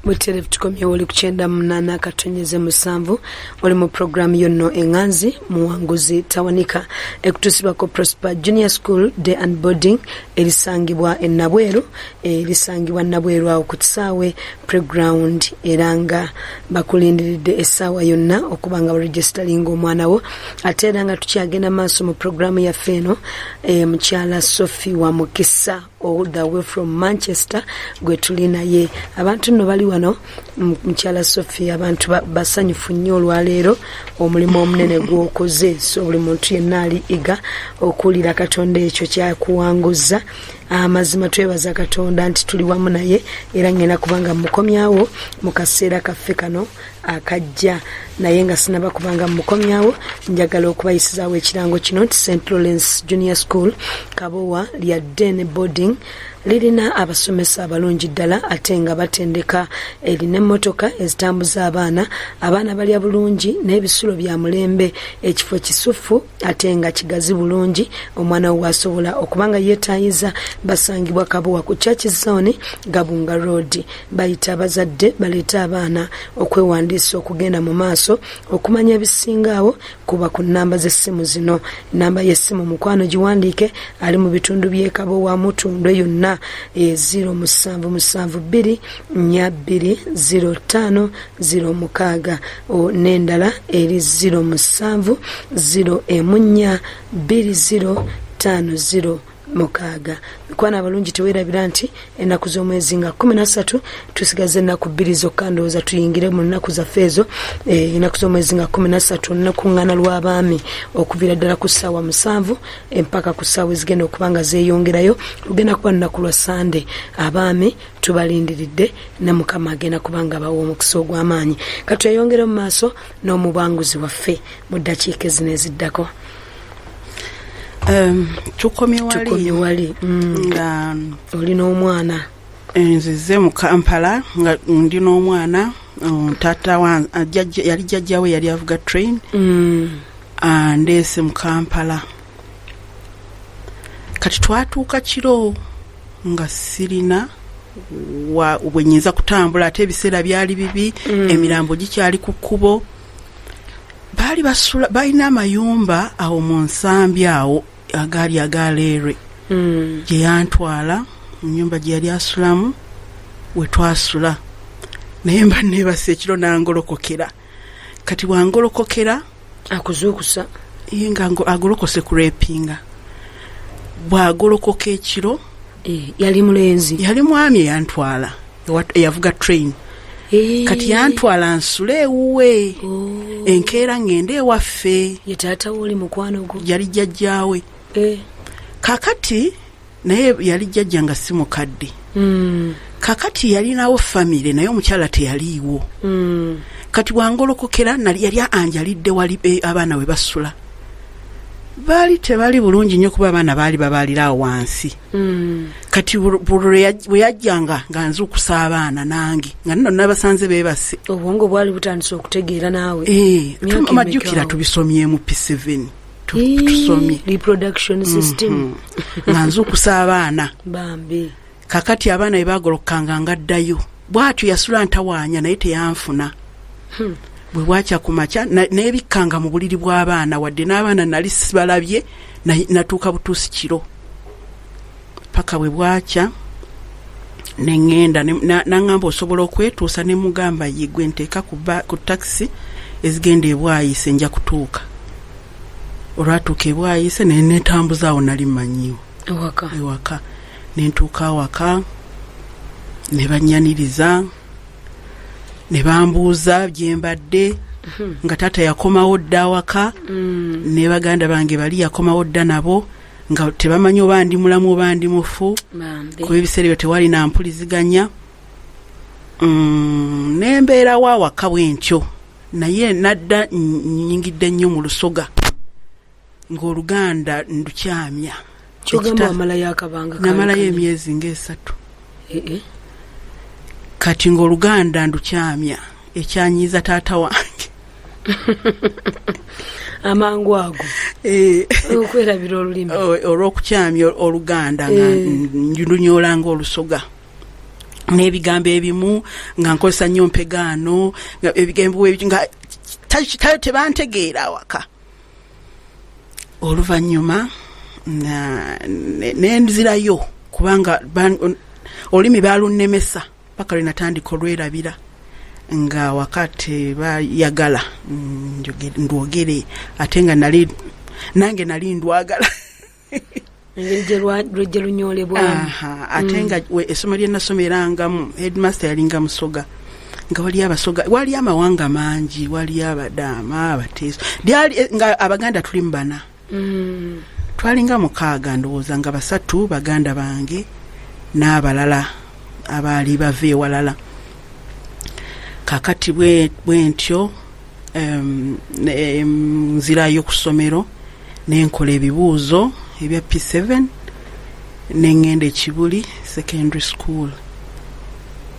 Mutere tukomye oli kuchenda munana katonyeze musanvu oli mu program yonno enganzi muwanguzi tawanika ekutusibako Prosper Junior School Day and Boarding erisangibwa ennabweru erisangibwa nnabweru awo ku kisaawe playground eranga bakulindiridde essaawa yonna okubanga baregisteringa omwana wo ate era nga tukyagenda maaso mu programu yaffe eno mukyala Sophie Wamukisa all the way from Manchester gwe tuli naye abantu nno bali wano mukyala Sophie abantu basanyufu nnyo olwaleero omulimu omunene gw'okoze so buli muntu yenna ali iga okuwulira Katonda ekyo kyakuwanguza amazima twebaza Katonda nti tuli wamu naye era ngenda kubanga mukomyawo mu kaseera kaffe kano akajja naye nga sinaba kubanga mukomyawo njagala okubayisizaawo ekirango kino nti St. Lawrence Junior School Kabowa lya Day Boarding lirina abasomesa abalungi ddala ate nga batendeka erina emmotoka ezitambuza abaana balya bulungi n'ebisulo bya mulembe ekifo kisufu ate nga kigazi bulungi omwana we asobola okubanga yeetayiza basangibwa Kabowa ku Church Zone Gabunga Road bayita abazadde baleeta abaana okwewandiisa okugenda mu maaso okumanya ebisingaawo kuba ku nnamba z'essimu zino nnamba y'essimu mukwano giwandiike ali mu bitundu by'e Kabowa Mutundwe yonna 077420506 n'endala eri 070042050 kwana abalungi teweerabira nti ennaku z'omwezi nga 13 tusigaze ennaku 2 zokka ndowooza tuyingire mu nnaku zaffe ezo ennaku z'omwezi nga 13 olunakuŋŋaana lw'abaami okuviira ddala ku ssaawa 7 empaka ku ssaawa ezigenda okubanga zeeyongerayo lugenda kuba lunaku lwa Sande abaami tubalindiridde ne Mukama agenda kubanga bawa omukisa ogw'amaanyi katweyongere mu maaso n'omubanguzi waffe mu ddakiika ezino eziddako. Tukomye wali nga olina omwana nzize mu Kampala nga ndi n'omwana tata wa yali jjajjawe yali avuga train ndeese mu Kampala kati twatuuka kiro nga sirina bwenyinza kutambula ate ebiseera byali bibi emirambo gikyali ku kkubo baali basula balina amayumba awo mu nsambi awo agaali agaleere gye yantwala mu nyumba gye yali asulamu we twasula naye mba neebase ekiro n'angolokokera kati bw'angolokokera akuzuukusa nga agolokose ku repinga bw'agolokoka ekiro yali mulenzi yali mwami eyantwala eyavuga train kati yantwala nsule ewuwe enkeera ngende ewaffe ye taata woli mukwano gwo yali jjajjaawe kakati naye yali jjajja nga si mukadde kakati yalinawo famire naye omukyala teyaliiwo kati bw'angolokokera yali anjalidde wali abaana we basula baali tebali bulungi nnyo kuba abaana baali babaalirawo wansi kati bwe yajjanga nga nzuukusa abaana nange nga nno nabasanze beebase obwongo bwali butandise okutegeera naawe amajjukira tubisomye mu P7 tusomye reproduction system nga nzuukusa abaana bambi kakati abaana bwe baagolokanga ngaddayo bw'atyo yasula ntawaanya naye teyanfuna bwe bwakya ku makya n'ebikkanga mu buliri bw'abaana wadde n'abaana nali sibalabye natuuka butuusi kiro paka bwe bwakya neŋŋenda naŋŋamba osobola okwetuusa ne mugamba yigwe nteeka ku takisi ezigenda ebwayise nja kutuuka olwatuuka ebwayise naye netambuzaawo nali mmanyiwo ewaka nentuuka awaka ne bannyaniriza ne bambuuza bye mbadde nga taata yakomawo dda awaka ne baganda bange bali yakomawo dda nabo nga tebamanyi oba ndi mulamu oba ndi mufu kuba ebiseera ebyo tewali na mpuliziganya nembeerawo awaka bwentyo naye nadda nnyingidde nnyo mu lusoga ng'oluganda ndukyamya namalayo emyezi nga3 kati ng'oluganda ndukyamya ekyanyiiza taata wange amangu ago okwerabira olulimi olw'okukyamya oluganda nga ndunyoolanga olusoga n'ebigambo ebimu nga nkozesa nnyo mpegaano ebigambo nga tebantegeera awaka. Oluvannyuma nenzirayo kubanga olulimi balunnemesa paka lwe natandika olwerabira nga wakati bayagala ndwogere ate nga nange nali ndwagala lwejje lunyolebwamu. Ate nga essomo lye nasomerangamu headmaster yalinga Musoga nga wali abasoga wali amawanga mangi wali abadaama abateeso nga Abaganda tuli mu bana twalinga 6 ndowooza nga 3 Baganda bange n'abalala abaali bava ewalala. Kakati bwentyo nzirayo ku ssomero nenkola ebibuuzo ebya P7 nengenda Ekibuli secondary school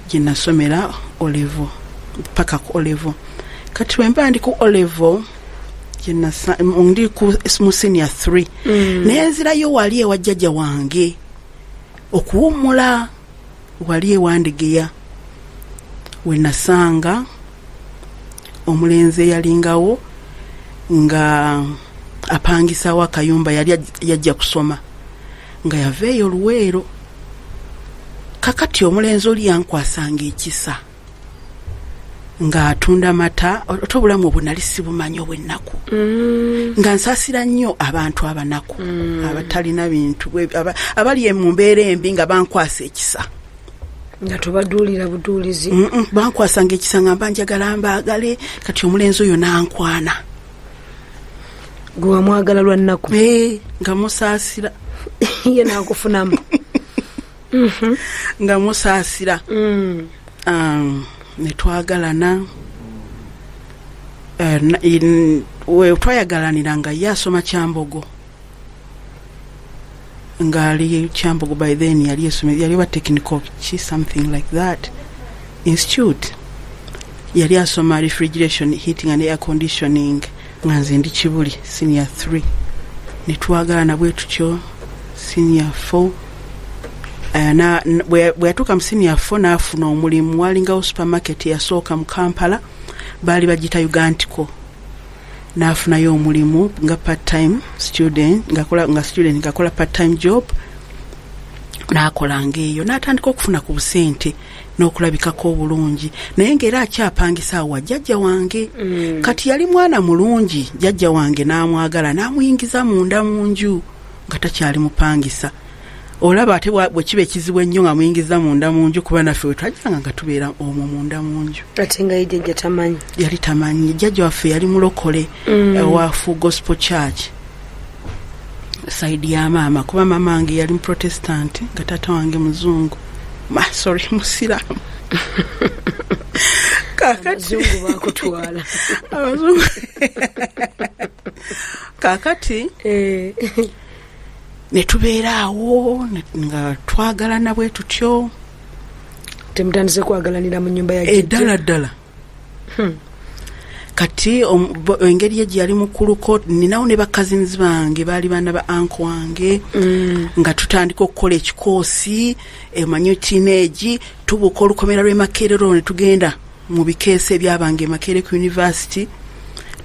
gye nasomera O-level paka ku O-level. Kati bwemba ndi ku O-level ndi mu senior 3 nenzirayo wali ewa jjajja wange okuwummula wali ewandegeya we nasanga omulenzi yalingawo nga apangisawo akayumba yali yajja kusoma nga yaveeyo Luweero. Kakati omulenzi oli yankwasanga ekisa nga atunda mata otobulamu obwo nali sibumanyi obw'ennaku nga nsaasira nnyo abantu abanaku abatalina bintu abali mu mbeera embi nga bankwasa ekisa nga tobaduulira buduulizi bankwasanga ekisa nga mbanjagala mbaagale. Kati omulenzi oyo nankwana gwe wamwagala lwa nnaku nga musaasira ye nakufunamu nga musaasira netwagalana twayagalanira nga ye asoma Kyambogo nga ali Kyambogo by then yali wa technical something like that institute yali asoma refrigeration heating and air conditioning nga nze ndi Kibuli senior 3 netwagalana bwe tutyo senior 4 bwe yatuuka mu senior 4 n'afuna omulimu walingawo supermarket yasooka mu Kampala baali bagita Ugantico n'afunayo omulimu nga part-time student ngakola part-time job n'akolanga eyo n'atandika okufuna ku busente n'okulabikako obulungi naye ng'era akyapangisa awo jjajja wange kati yali mwana mulungi jjajja wange n'amwagala n'amuyingiza munda mu nju nga takyali mupangisa. Olaba ate bwe kiba ekizibu ennyo nga muyingiza munda mu nju kuba naffe wetwajjanga nga tubeera omwo munda mu nju. Ate nga jjajja tamanyi. Yali tamanyi. Jjajja waffe yali mulokole wa Full Gospel Church saidi ya maama kuba mama wange yali Protestant nga taata wange muzungu. Musiraamu. Kakati abazungu bakutwala. Abazungu. Kakati netubeera awo nga twagalana bwe tutyo. Temutandise kwagalanira mu nnyumba ya jjajja. Ddala. Kati engeri ye yali mukuluko ninawo ne bakazins bange baali baana ba uncle wange nga tutandika okukola ekikoosi emanyo teenage tubuka olukomera lw'e Makerero ne tugenda mu bikeese ebyabange Makerere ku university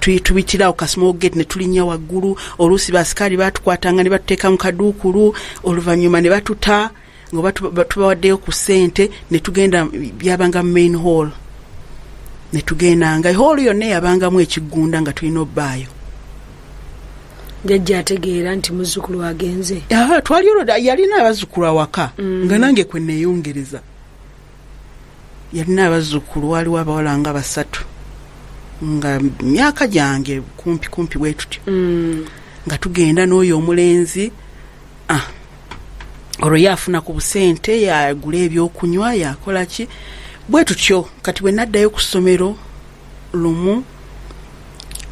tuyitirawo ka small gate ne tulinnya waggulu oluusi basikali batukwatanga ne batuteeka mu kaduukulu oluvannyuma ne batuta nga tubawaddeyo ku ssente ne tugenda byabanga mu main hall ne tugenda nga hall yonna yabangamu ekigunda nga tulina obbaayo. Jjajja ategeera nti muzzukulu agenze. Twali yalina abazzukulu awaka nga nange kwe neeyongereza. Yalina abazzukulu waliwo abawala nga 3 nga myaka gyange kumpi bwe tutyo nga tugenda n'oyo omulenzi olwo yaafuna ku busente yagula ebyokunywa yakola ki bwe tutyo. Kati bwe naddayo ku ssomero lumu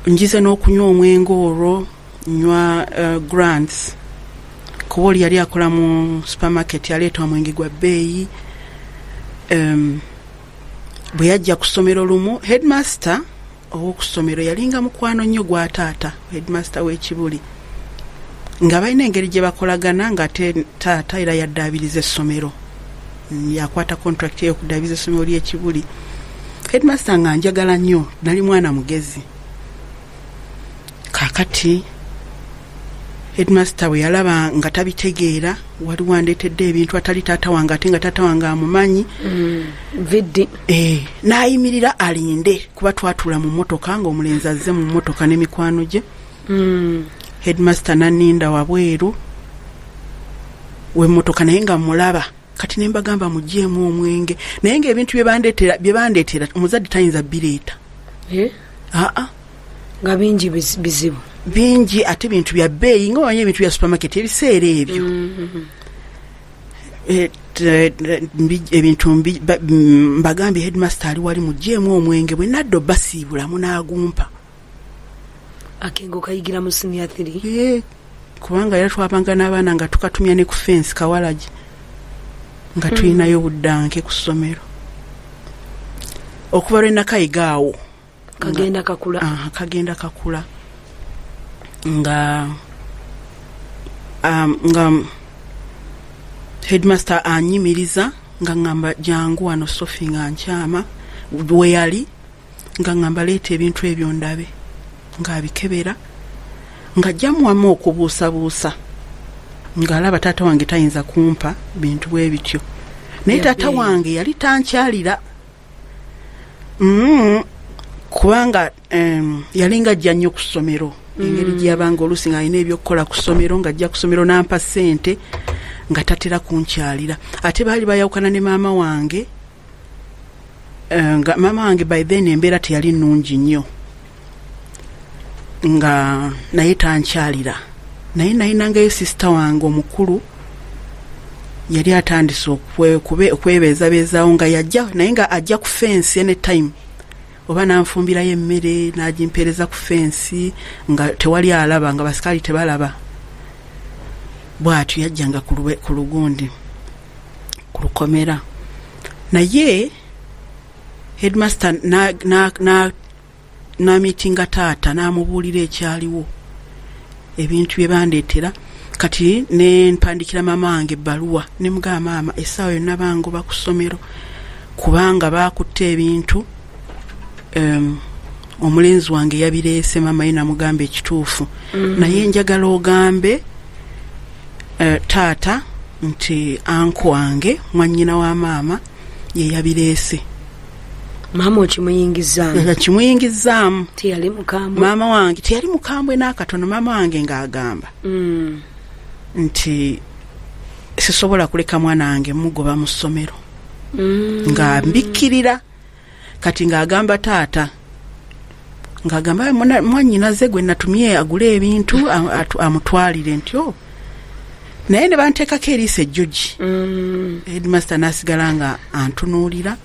njize n'okunywa omwenge olwo nywa grants kuba oli yali akola mu supermarket yaleeta omwenge gwa bbeeyi. Bwe yajja ku ssomero lumu headmaster ow'okusomero yalinga mukwano nnyo gwa taata headmaster w'Ekibuli nga balina engeri gye bakolagana nga taata era yaddaabiriza essomero yakwata contract y'okuddaabiriza essomero ly'Ekibuli. Headmaster nga njagala nnyo, nali mwana mugezi. Kakati headmaster bwe yalaba nga tabitegeera, waliwo andeetedde ebintu atali taata wange ate nga taata wange amumanyi. Viddi. N'ayimirira alinde kuba twatula mu mmotoka ng'omulenzi azze mu mmotoka n'emikwano gye. Headmaster nanninda wabweru w'emmotoka naye nga mulaba. Kati ne mbagamba mugyemu omwenge. Naye ng'ebintu bye bandeetera omuzadde tayinza bireeta. Nga bingi bizibu. Bingi ate bintu bya bbeeyi ng'omanya ebintu bya supermarket ebiseera ebyo. Ebintu mbagambye headmaster ali wali mugyemu omwenge bwe naddo basiibulamu n'agumpa. Akengo kayigira mu senior 3. Kubanga era twabanga n'abaana nga tukatumya ne ku fence kawalagi nga tulinayo buddanke ku ssomero. Okuva lwe nakayigaawo kagenda kakula. Kagenda kakula nga headmaster anyimiriza nga ngamba jangu wano Sophie nga nkyama we yali nga ngamba leeta ebintu ebyo ndabe nga abikebera nga jamuwamu okubuusabuusa ng'alaba taata wange tayinza kumpa bintu bwe bityo. Naye taata wange yali tankyalira kubanga yalinga ajja nnyo ku ssomero. Engeri gy'abanga oluusi ng'alina ebyokukola ku ssomero ng'ajja ku ssomero n'ampa ssente nga tatera kunkyalira. Ate baali bayawukana ne maama wange nga maama wange by then embeera teyali nnungi nnyo nga naye tankyalira. Naye nayinangayo sisita wange omukulu yali atandise okwebeezabeezaawo nga yajja naye nga ajja ku fensi anytime oba nanfumbirayo emmere n'agimpeereza ku fensi nga tewali alaba nga basikaali tebalaba. Bw'atyo yajjanga ku lugundi ku lukomera. Naye headmaster n'amiitinga taata n'amubuulira ekyaliwo ebintu bye bandeetera. Kati ne mpandikira maama wange ebbaluwa ne mugamba maama essaawa yonna bangoba ku ssomero kubanga baakutte ebintu. Omulenzi wange yabireese maama ye namugamba ekituufu. Naye njagala ogambe taata nti anko wange mwannyina wa maama ye yabireese. Maama okimuyingizaamu? Kimuyingizaamu. Teyali mukambwe? Maama wange teyali mukambwe n'akatono. Maama wange ng'agamba nti sisobola kuleka mwana wange mugoba mu ssomero. Nga mbikkirira. Kati ng'agamba taata ng'agamba mwannyina ze gwe natumye agule ebintu amutwalire nti naye ne banteekako eriisa ejjogi. Headmaster n'asigala nga antunuulira.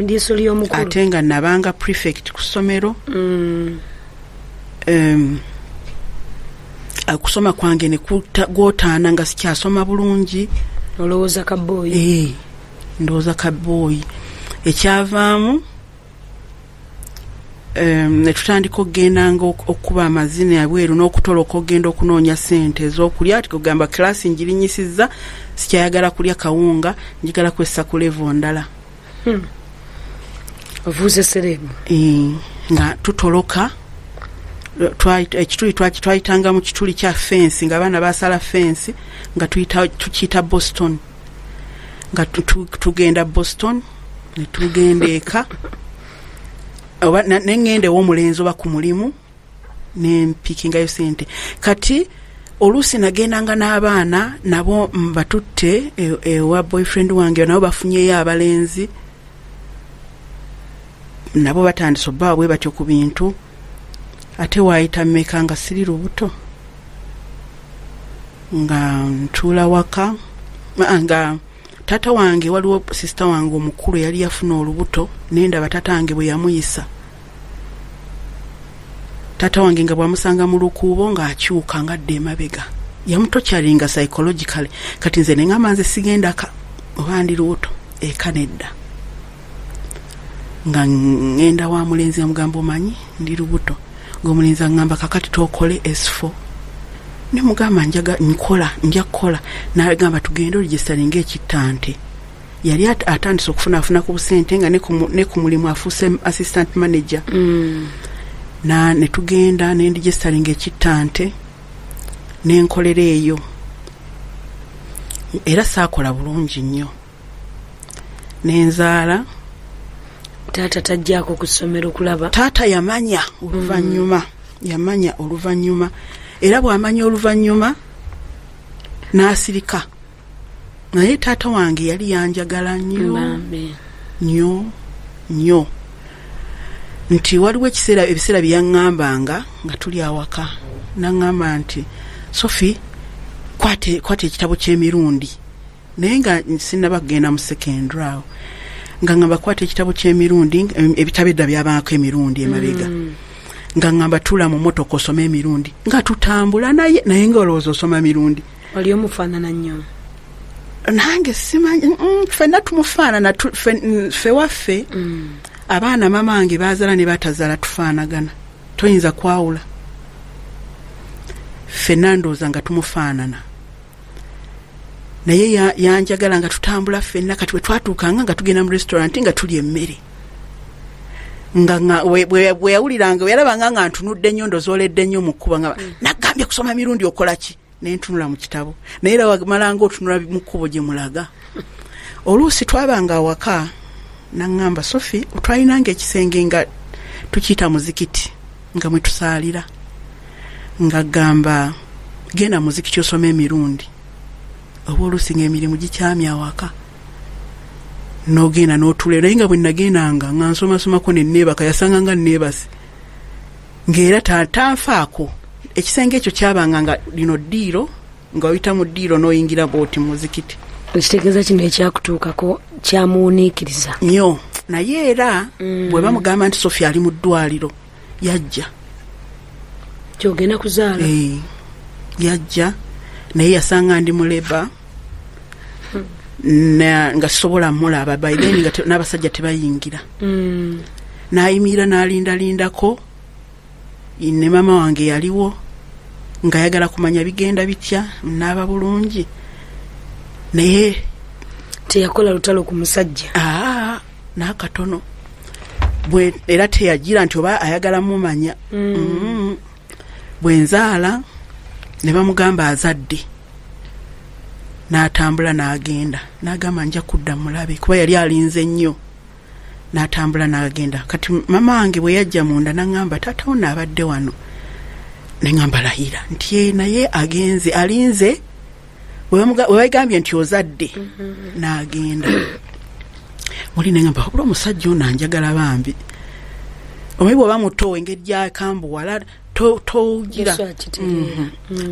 Liiso ly'omukulu. Ate nga nabanga prefect ku ssomero. Okusoma kwange ne gw'otaana nga sikyasoma bulungi. Olowooza kabbooyi? Ndowooza kabbooyi. Ekyavaamu ne tutandika okugendanga okuba amazina yabweru n'okutoloka okugenda okunoonya ssente ez'okulya. Ati kugamba kilasi njirinyisizza sikyayagala kulya kawunga njagala kwessa ku level ndala. Ovuze serebu. Nga tutoloka ekituli twayitanga mu kituli kya fensi nga abaana basala fensi nga tukiyita Boston nga tugenda Boston ne tugenda eka oba nengende w'omulenzi oba ku mulimu nempikingayo sente. Kati oluusi nagendanga n'abaana nabo mbatutte ewa boyfriend wange nabo bafunyeyo abalenzi nabo batandise obba bwe batyo ku bintu. Ate waayita mmeka nga siri lubuto nga ntuula waka nga taata wange waliwo sisita wange omukulu yali yafuna olubuto nendaba taata wange bwe yamuyisa. Taata wange nga bwamusanga mu lukuubo ng'akyuka ng'adda emabega yamutokyalinga psychologically. Kati nze ne ngamba nze sigendaka oba ndi lubuto eka nedda nga ngenda wa mulenzi amugamba omanyi ndi lubuto ng'omulenzi angamba kakati tokole S4 ne mugamba nja kukola n'agamba tugende register ng'ekittante yali atandise okufuna ku busente nga ne ku mulimu afuuse assistant manager. Ne tugenda ne registering ekittante n'enkolera eyo era saakola bulungi nnyo n'enzaala. Taata tajjaako ku ssomero kulaba. Taata yamanya oluvannyuma era bw'amanya oluvannyuma n'asirika. Naye taata wange yali yanjagala nnyo nti waliwo ebiseera bye yaŋŋambanga nga tuli awaka n'aŋŋamba nti Sophie kwata ekitabo ky'emirundi naye nga sinnaba kugenda mu secondary awo nga ŋŋamba kwata ekitabo ky'emirundi ebitabo edda byabaako emirundi emabega nga ŋŋamba tula mu mmotoka osoma emirundi nga tutambula naye nga olowooza osoma mirundi. Oli omufaanana nnyo. Nange simanyi ffenna tumufaanana ffe waffe abaana mama wange baazala ne batazaala tufaanagana toyinza kwawula ffenna ndowooza nga tumufaanana naye yanjagala nga tutambula ffenna kati bwe twatuukanga nga tugenda mu restaurant nga tulya emmere nga bwe yawuliranga yalabanga nga ntunudde nnyo ndozooledde nnyo mu kkuba nga nagambye kusoma mirundi okola ki nentunula mu kitabo naye era wamalanga otunula mu kkubo gye mulaga. Oluusi twabanga awaka n'aŋŋamba Sophie twalinanga ekisenge nga tukiyita muzikiti nga mwe tusaalira nga gamba genda muzikiti osoma emirundi oba oluusi ng'emirimu gikyamya awaka n'ogenda n'otuula naye nga bwe nagendanga nga nsomasomako ne neebaka yasanga nga neebase ng'era tanfaako. Ekisenge ekyo kyabanga nga lino ddiiro nga oyita mu ddiiro n'oyingira booti mu muzikiti. Ekitegeeza kino ekyakutuukako kyamuwuniikiriza nnyo naye era bwe bamugamba nti Sophie ali mu ddwaliro yajja kyogenda kuzaala yajja naye yasanga ndi muleba nga sisobola mulaba by then nga n'abasajja tebayingira n'ayimirira n'alindalindako ne mama wange yaliwo nga yagala kumanya bigenda bitya n'aba bulungi naye teyakola lutalo ku musajja n'akatono bwe era teyagira nti oba ayagala mumanya bwe nzaala ne bamugamba azadde n'atambula n'agenda n'agamba nja kudda mulabe kuba yali alinze nnyo n'atambula n'agenda. Kati mama wange bwe yajja munda n'aŋŋamba taata wo n'abadde wano ne ŋŋamba layira nti naye agenze alinze bwe bagambye nti ozadde n'agenda. Oli ne ŋŋamba wabula omusajja ono anjagala bambi omanyi bw'oba muto engeri gyakambuwala towugira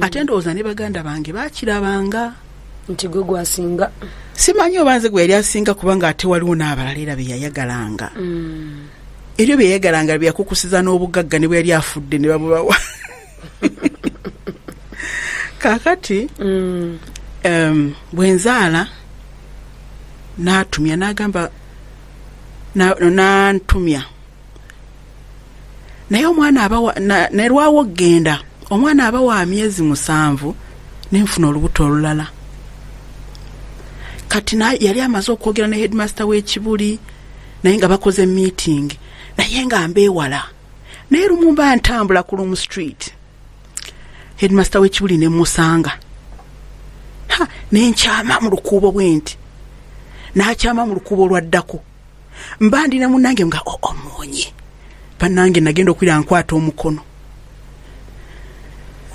ate ndowooza ne baganda bange bakirabanga nti gwe gwasinga simanyi oba nze gwe yali asinga kubanga ate waliwo n'abalala era bye yayagalanga ebyo bye yayagalanga bye yakukusiza n'obugagga ne bwe yali afudde ne bamubawa kaakati bwe nzaala n'atumya n'agamba n'antumya naye omwana ne lwawo genda omwana aba wa myezi 7 n'enfuna olubuto olulala. Kati yali amaze okwogera ne headmaster w'ekibuli naye nga bakoze meeting naye nga mbeewala naye lumu mba ntambula ku Lumu Street headmaster w'ekibuli ne musanga nenkyama mu lukuubo bwenti n'akyama mu lukuubo olwaddako mba ndi ne munnange nga omuwonye bannange nagenda okwira nkwata omukono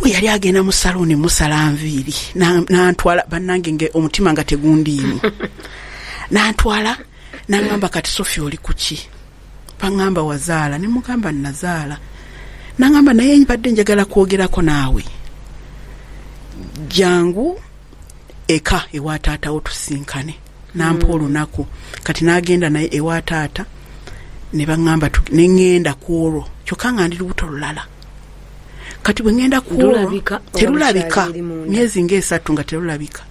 yali agenda mu saloni musala nviiri n'antwala bannange nge omutima nga tegundiimu n'antwala n'aŋŋamba kati Sophie oli kuki baŋŋamba wazaala ne mugamba nazaala n'aŋŋamba naye mbadde njagala kwogerako naawe jangu eka ewa taata wo tusinkane nampa olunaku kati n'agenda naye ewa taata ne baŋŋamba ne ŋŋenda ku olwo kyokka nga ndi lubuto lulala kati bwe ŋŋenda ku olwo terulabika myezi nga3 nga terulabika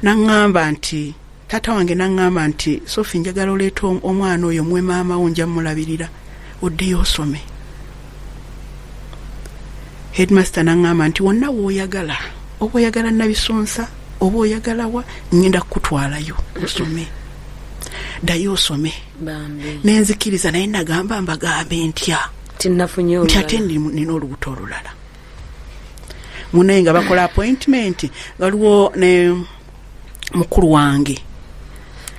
n'aŋŋamba nti taata wange n'aŋŋamba nti Sophie njagala oleeta omwana oyo mwe maama wo nja mulabirira oddeyo osome. Headmaster n'aŋŋamba nti wonna w'oyagala oba oyagala nabisonsa oba oyagala wa ngenda kukutwalayo osome ddayo osome nenzikiriza naye nagamba mbagambe ntya nti ate nina olubuto olulala munaye nga bakola appointment waliwo ne mukulu wange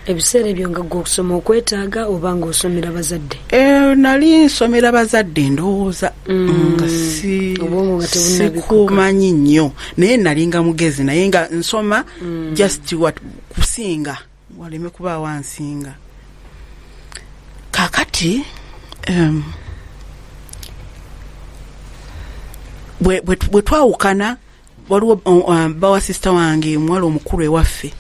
ebiseera ebyo nga gwokusoma okwetaaga oba nga osomera bazadde nali nsomera bazadde ndowooza nga sikumanyi nnyo naye nali nga mugezi naye nga nsoma just kusinga waleme kuba wansinga kakati bwe twawukana waliwo bawa sista wange omuwala omukulu ewaffe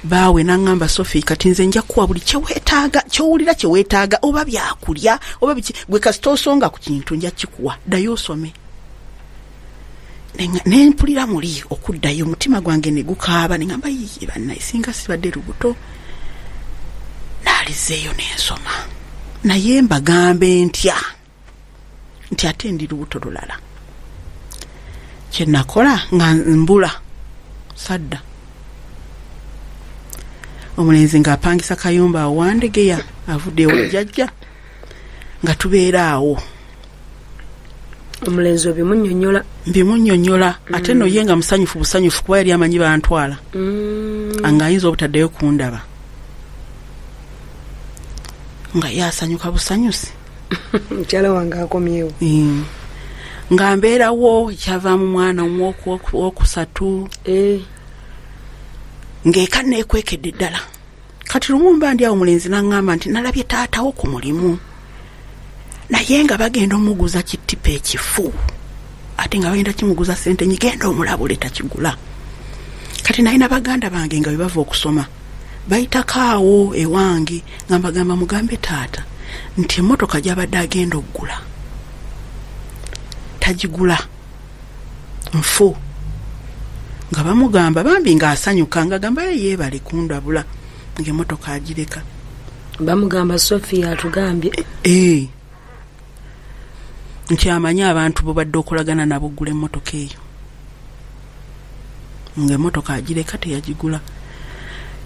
baawe nangamba Sophie kati nze nja kuwa buli kyewetaaga kyowulira kyeweetaaga oba byakulya oba biki bwe kasita osonga ku kintu nja kikuwa ddayo osome nempulira muli okuddayo omutima gwange ne gukaaba ne ngamba yiye bannaye singa sibadde lubuto naalizeeyo n'ensoma naye mbagambe ntya nti ate ndi lubuto lulala kye nakola nga mbula sadda omulenzi ng'apangisa kayumba awandegeya avudde ewajjajja nga tubeera awo omulenzi mbimunnyonnyola ate no ye nga musanyufu busanyufu kuba yali amanyi bantwala angayinza obutaddeyo kundaba nga yasanyuka busanyusi mukyala wange akomyewo nga mbeerawo kyavaamu mwana owokusatu ng'eka neekwekedde ddala kati lumu mba ndi awo omulenzi n'aŋŋamba nti nalabye taatawo ku mulimu naye nga bagenda omuguza kittipa ekifu ate nga bagenda kimuguza ssente nyigenda omulabule takigula kati nalina baganda bange nga bwe bava okusoma bayitako awo ewange nga mbagamba mugambe taata nti emmotoka gy'abadde agenda okugula tagigula nfu nga bamugamba bambi ng'asanyuka nga gamba yeebale kundabula ng'emmotoka agireka bamugamba Sophie atugambye nti amanyi abantu bo badde okolagana nabo oggula emmotoka eyo ng'emmotoka agireka teyagigula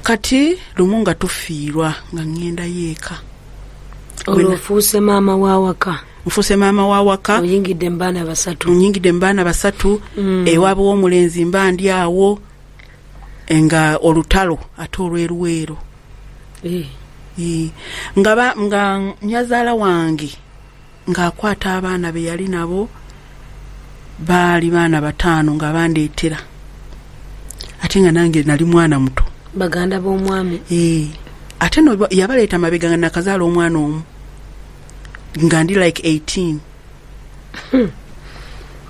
kati lumu nga tufiirwa nga ngenda yeeka olwofuuse maama wawaka nfuse maama wawaka oyingidde mu baana basatu ewaabwe w'omulenzi mba ndi awo nga olutalo ate olweruweero nga nyazaala wange ng'akwata abaana be yali nabo baali baana 5 nga bandeetera ate nga nange nali mwana muto baganda b'omwami ate no yabaleeta mabega nga nakazaala omwana omu nga ndi like 18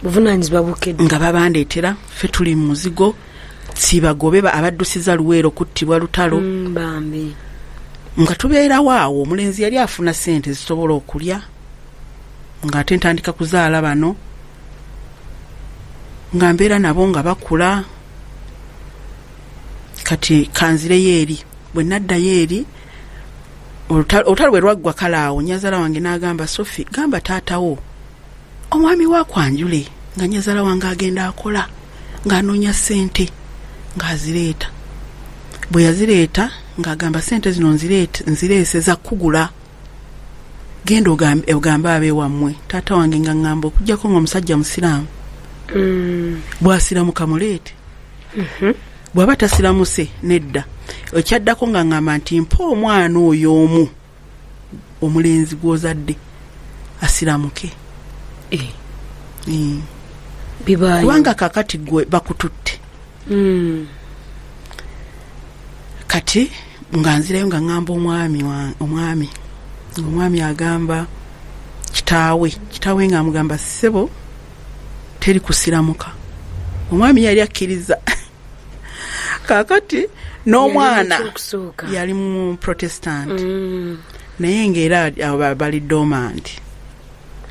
buvunaanyizibwa bukedde nga babandeetera ffe tuli mu muzigo sibagobe abaddusiza luweero kuttibwa lutalo bambi nga tubeerawo awo omulenzi yali afuna ssente zisobola okulya ng'ate ntandika kuzaala bano nga mbeera nabo nga bakula kati kanzireyo eri bwe naddayo eri olutalo bwe lwaggwa kale awo nyazaala wange n'agamba Sophie gamba taatawo omwami wakwanjule nga nyazaala wange agenda akola ng'anoonya ssente ng'azireeta bwe yazireeta ng'agamba ssente zino nzireese za kugula genda ogambe abeewammwe taata wange nga ŋŋamba okuggyako ng'omusajja musiraamu bw'asiramuka muleete bw'aba tasiramuse nedda ekyaddako nga ŋŋamba nti mpa omwana oyo omu omulenzi gw'ozadde asiramuke kubanga kakati gwe bakututte kati nga nzirayo nga ŋŋamba omwami agamba kitaawe nga amugamba ssebo teri kusiramuka omwami yali akkiriza kakati n'omwana yali mu protestant naye ng'era bali dormant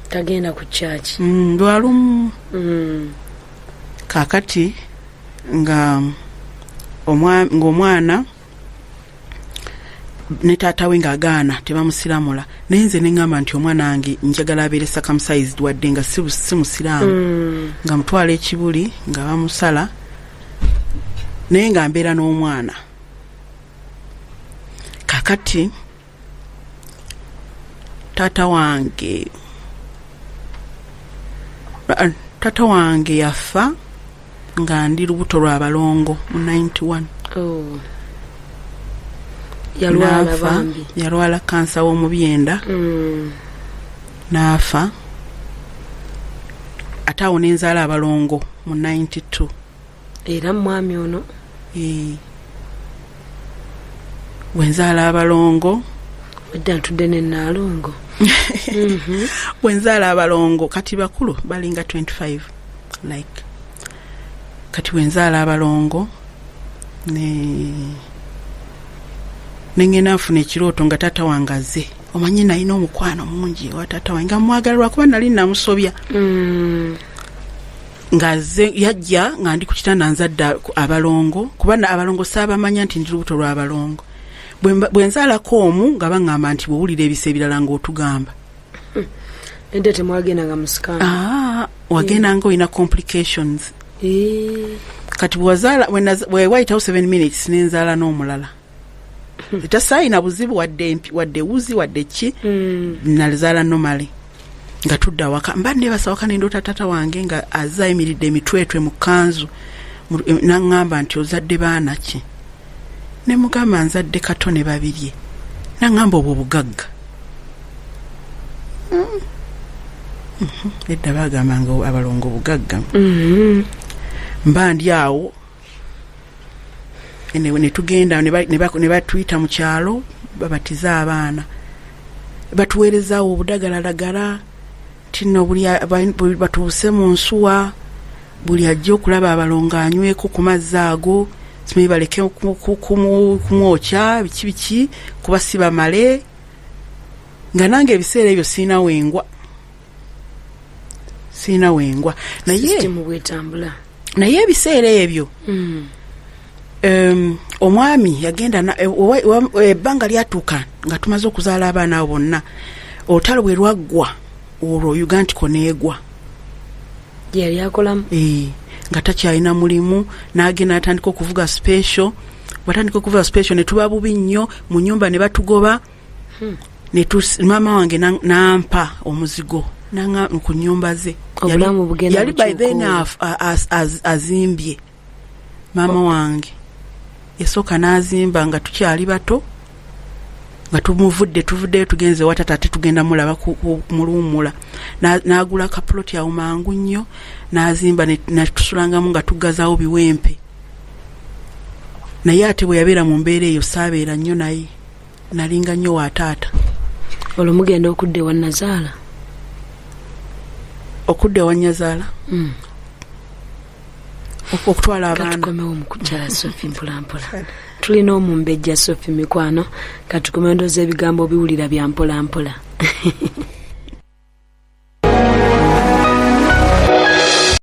tagenda ku church lwalumu kakati ng'omwana ne taata we ng'agaana tebamusiramula naye nze ne ŋŋamba nti omwana wange njagala abeere circumcised wadde nga si musiraamu nga mutwala ekibuli nga bamusala naye nga mbeera n'omwana. Kakati taata wange yafa nga ndi lubuto lwa balongo mu 91. Yalwala kansa w'omubyenda. N'afa. Ate awo ne nzaala abalongo mu 92. Era mwami ono. Bwenzaala abalongo. Wedda ntudde ne Naalongo. Bwenzaala abalongo kati bakulu balinga 25 like. Kati bwenzaala abalongo nengena nfuna ekirooto nga taata wange azze. Omanyi nalina omukwano mungi wa taata wange nga mwagalwa kuba nali namusobya. Ngazze yajja nga ndi ku kitanda nzadde abalongo kuba abalongo saabamanya nti ndi lubuto lwa abalongo. Bwenzaalako omu nga baŋŋamba nti bw'owulira ebisa ebirala ng'otugamba. Edda temwagendanga mu sikaani. Wagendanga olina complications. Kati bwe wayitawo 7 minutes n'enzaala n'omulala. Etasaayina buzibu wadde wuzi wadde ki. Nalizaala nomale. Nga tudda waka mba neebasa waka nendoota taata wange nga azze ayimiridde emitwetwe mu kkanzu n'aŋŋamba nti ozadde baana ki. Ne mugamba nzadde katone babirye. N'aŋŋamba obwo bugagga. Edda baagambanga abalongo bugagga. Mba ndi awo ne tugenda ne batuyita mu kyalo babatiza abaana. Batuweerezaawo obudagalalagala tino buli batuuse mu nsuwa buli ajja okulaba abalongo anyweko ku mazzi ago simanyi baleke kumwokya biki kuba si bamale nga nange ebiseera ebyo siina wengwa naye ebiseera ebyo omwami yagenda ebbanga lyatuuka nga tumaze okuzaala abaana abo bonna olutalo bwe lwaggwa olwo ugantiko neegwa yali akolamu nga takyalina mulimu n'agenda atandika okuvuga special. Batandika okuvuga special ne tuba bubi nnyo mu nnyumba ne batugoba. Maama wange n'ampa omuzigo ku nnyumba ze. Yali by then azimbye. Maama wange yasooka n'azimba nga tukyali bato nga tuvuddeyo tugenze watata ate tugenda mulaba kumuluwumula n'agula akaploti awo mangu nnyo n'azimba natusulangamu nga tuggazaawo biwempe. Naye ate bwe yabeera mu mbeera eyo saabeera nnyo naye nalinga nnyo wa taata. Olwo mugenda okudda ewa Nazaala? Okudda ewa Nyazaala? Okutwala abaana. Katukomewo mu kukyala Sophie mpolampola. Tulina omumbejja Sophie mikwano katukomewo ndooza ebigambo biwulira bya mpolampola.